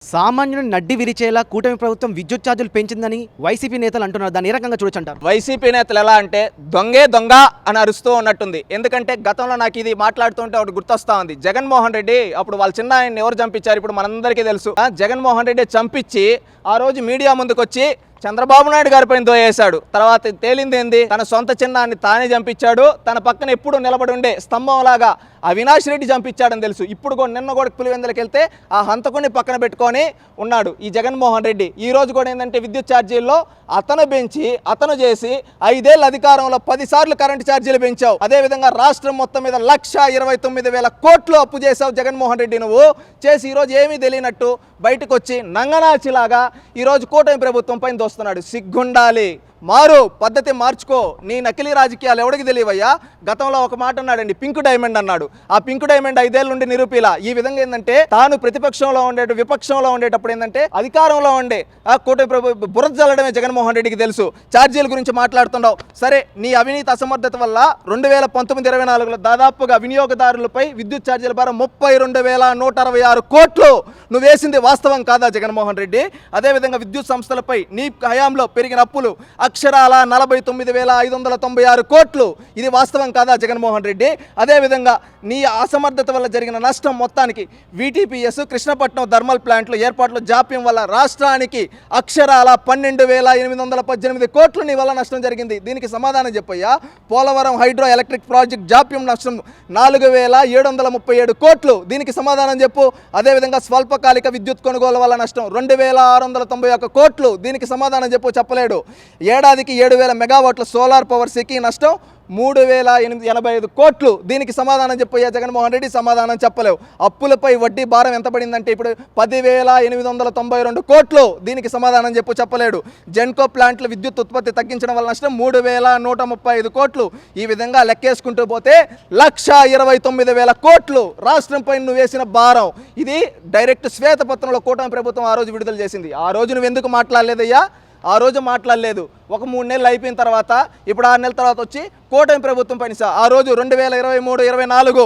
సామాన్యుని నడ్డి విరిచేలా కూటమి ప్రభుత్వం విద్యుత్ ఛార్జీలు పెంచిందని వైసీపీ నేతలు అంటున్నారు. దాన్ని ఏ రకంగా చూడొచ్చంటారు? వైసీపీ నేతలు ఎలా అంటే దొంగే దొంగ అని అరుస్తూ ఉన్నట్టుంది. ఎందుకంటే గతంలో నాకు ఇది మాట్లాడుతుంటే ఒకటి గుర్తొస్తా ఉంది. జగన్మోహన్ రెడ్డి అప్పుడు వాళ్ళ చిన్న ఆయన్ని ఎవరు చంపించారు ఇప్పుడు మనందరికీ తెలుసు. జగన్మోహన్ రెడ్డి చంపించి ఆ రోజు మీడియా ముందుకు వచ్చి చంద్రబాబు నాయుడు గారి పైన దోయేశాడు. తర్వాత తేలింది ఏంది, తన సొంత చిన్నాన్ని తానే చంపించాడు. తన పక్కన ఎప్పుడు నిలబడి ఉండే స్తంభంలాగా అవినాష్ రెడ్డి చంపించాడని తెలుసు. ఇప్పుడు కూడా నిన్న కూడా పులివెందులకు వెళ్తే ఆ హంతకుని పక్కన పెట్టుకొని ఉన్నాడు ఈ జగన్మోహన్ రెడ్డి. ఈ రోజు కూడా ఏంటంటే విద్యుత్ ఛార్జీల్లో అతను పెంచి అతను చేసి 5 ఏళ్ళ అధికారంలో 10 సార్లు కరెంటు ఛార్జీలు పెంచావు. అదేవిధంగా రాష్ట్రం మొత్తం మీద 1,29,000 కోట్లు అప్పు చేసావు జగన్మోహన్ రెడ్డి. నువ్వు చేసి ఈరోజు ఏమీ తెలియనట్టు బయటకు వచ్చి నంగనాచిలాగా ఈరోజు కూటమి ప్రభుత్వం పైన దోస్తున్నాడు. సిగ్గుండాలి, మారు, పద్ధతి మార్చుకో. నీ నకిలీ రాజకీయాలు ఎవడికి తెలియవయ్యా. గతంలో ఒక మాట అన్నాడండి, పింక్ డైమండ్ అన్నాడు. ఆ పింక్ డైమండ్ 5 ఏళ్ళ నుండి నిరూపిలా. ఈ విధంగా ఏంటంటే తాను ప్రతిపక్షంలో విపక్షంలో ఉండేటప్పుడు ఏంటంటే అధికారంలో ఉండే ఆ కూటమి బురద జల్లడమే జగన్మోహన్ రెడ్డికి తెలుసు. ఛార్జీల గురించి మాట్లాడుతున్నావు. సరే, నీ అవినీతి అసమర్థత వల్ల 2019-24లో దాదాపుగా వినియోగదారులపై విద్యుత్ ఛార్జీల భారం 32,166 కోట్లు నువ్వు వేసింది వాస్తవం కాదా జగన్మోహన్ రెడ్డి? అదేవిధంగా విద్యుత్ సంస్థలపై నీ హయాంలో పెరిగిన అప్పులు అక్షరాల 49,596 కోట్లు. ఇది వాస్తవం కాదా జగన్మోహన్ రెడ్డి? అదేవిధంగా నీ అసమర్థత వల్ల జరిగిన నష్టం మొత్తానికి VTPS కృష్ణపట్నం థర్మల్ ప్లాంట్లు ఏర్పాట్లు జాప్యం వల్ల రాష్ట్రానికి అక్షరాల 12,818 కోట్లు నీ వల్ల నష్టం జరిగింది. దీనికి సమాధానం చెప్పయ్యా. పోలవరం హైడ్రో ఎలక్ట్రిక్ ప్రాజెక్ట్ జాప్యం నష్టం 4,737 కోట్లు. దీనికి సమాధానం చెప్పు. అదేవిధంగా స్వల్పకాలిక విద్యుత్ కొనుగోలు వల్ల నష్టం 2,691 కోట్లు. దీనికి సమాధానం చెప్పు. చెప్పలేడు. ఏడాదికి 7,000 మెగావాట్ల సోలార్ పవర్ సెకీ నష్టం 3,885 కోట్లు. దీనికి సమాధానం చెప్పయ్యా జగన్మోహన్ రెడ్డి. సమాధానం చెప్పలేవు. అప్పులపై వడ్డీ భారం ఎంత పడిందంటే ఇప్పుడు 10,892 కోట్లు. దీనికి సమాధానం చెప్పు. చెప్పలేడు. జెన్కో ప్లాంట్ల విద్యుత్ ఉత్పత్తి తగ్గించడం వల్ల నష్టం 3,135 కోట్లు. ఈ విధంగా లెక్కేసుకుంటూ పోతే 1,29,000 కోట్లు రాష్ట్రంపై నువ్వు వేసిన భారం. ఇది డైరెక్ట్ శ్వేతపత్రంలో కూటమి ప్రభుత్వం ఆ రోజు విడుదల చేసింది. ఆ రోజు నువ్వు ఎందుకు మాట్లాడలేదయ్యా? ఆ రోజు మాట్లాడలేదు. ఒక 3 నెలలు అయిపోయిన తర్వాత ఇప్పుడు 6 నెలల తర్వాత వచ్చి కూటమి ప్రభుత్వం పైన ఆ రోజు 2023-24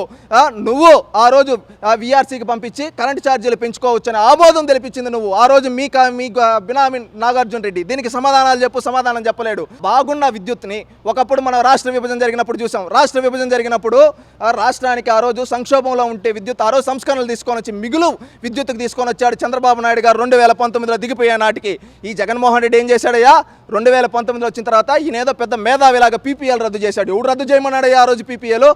నువ్వు ఆ రోజు VRCకి పంపించి కరెంటు ఛార్జీలు పెంచుకోవచ్చని ఆమోదం తెలిపించింది నువ్వు. ఆ రోజు మీ బినామీ నాగార్జున రెడ్డి. దీనికి సమాధానాలు చెప్పు. సమాధానం చెప్పలేడు. బాగున్న విద్యుత్ని ఒకప్పుడు మనం రాష్ట్ర విభజన జరిగినప్పుడు చూసాం. రాష్ట్ర విభజన జరిగినప్పుడు రాష్ట్రానికి ఆ రోజు సంక్షోభంలో ఉంటే విద్యుత్ ఆ రోజు సంస్కరణలు తీసుకొని వచ్చి మిగులు విద్యుత్తుకు తీసుకొని వచ్చాడు చంద్రబాబు నాయుడు గారు. 2019లో దిగిపోయే నాటికి ఈ జగన్మోహన్ రెడ్డి ఏం చేశాడయ్యా? 2019లో వచ్చిన తర్వాత ఈయన ఏదో పెద్ద మేధావిలాగా PPL రద్దు చేశాడు. ఎవడు రద్దు చేయమన్నాడయ్యా ఆ రోజు?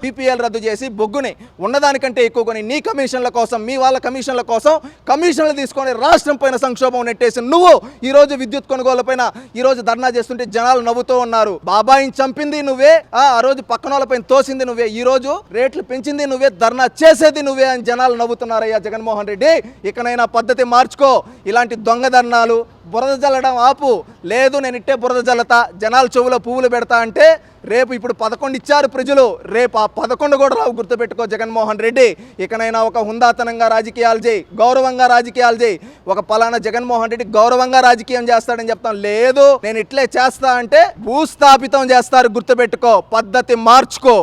PPL రద్దు చేసి బొగ్గుని ఉన్నదానికంటే ఎక్కువ కొని నీ కమిషన్ల కోసం, మీ వాళ్ళ కమిషన్ల కోసం కమిషన్లు తీసుకొని రాష్ట్రం పైన సంక్షోభం నెట్టేసి నువ్వు ఈ రోజు విద్యుత్ కొనుగోలు పైన ఈ రోజు ధర్నా చేస్తుంటే జనాలు నవ్వుతూ ఉన్నారు. బాబాయిని చంపింది నువ్వే, ఆ రోజు పక్కన వాళ్ళపైన తోసింది నువ్వే, ఈ రోజు రేట్లు పెంచింది నువ్వే, ధర్నా చేసేది నువ్వే అని జనాలు నవ్వుతున్నారయ్యా జగన్మోహన్ రెడ్డి. ఇకనైనా పద్ధతి మార్చుకో. ఇలాంటి దొంగ ధర్నాలు, బురద జల్లడం ఆపు. లేదు నేను ఇట్టే బురద జల్లతా, జనాలు చెవులో పువ్వులు పెడతా అంటే రేపు ఇప్పుడు 11 ఇచ్చారు ప్రజలు, రేపు ఆ 11 కూడా రావు. గుర్తుపెట్టుకో జగన్మోహన్ రెడ్డి. ఇకనైనా ఒక హుందాతనంగా రాజకీయాలు చేయి, గౌరవంగా రాజకీయాలు చేయి. ఒక పలానా జగన్మోహన్ రెడ్డి గౌరవంగా రాజకీయం చేస్తాడని చెప్తాం. లేదు నేను ఇట్లే చేస్తా అంటే భూస్థాపితం చేస్తారు. గుర్తుపెట్టుకో. పద్ధతి మార్చుకో.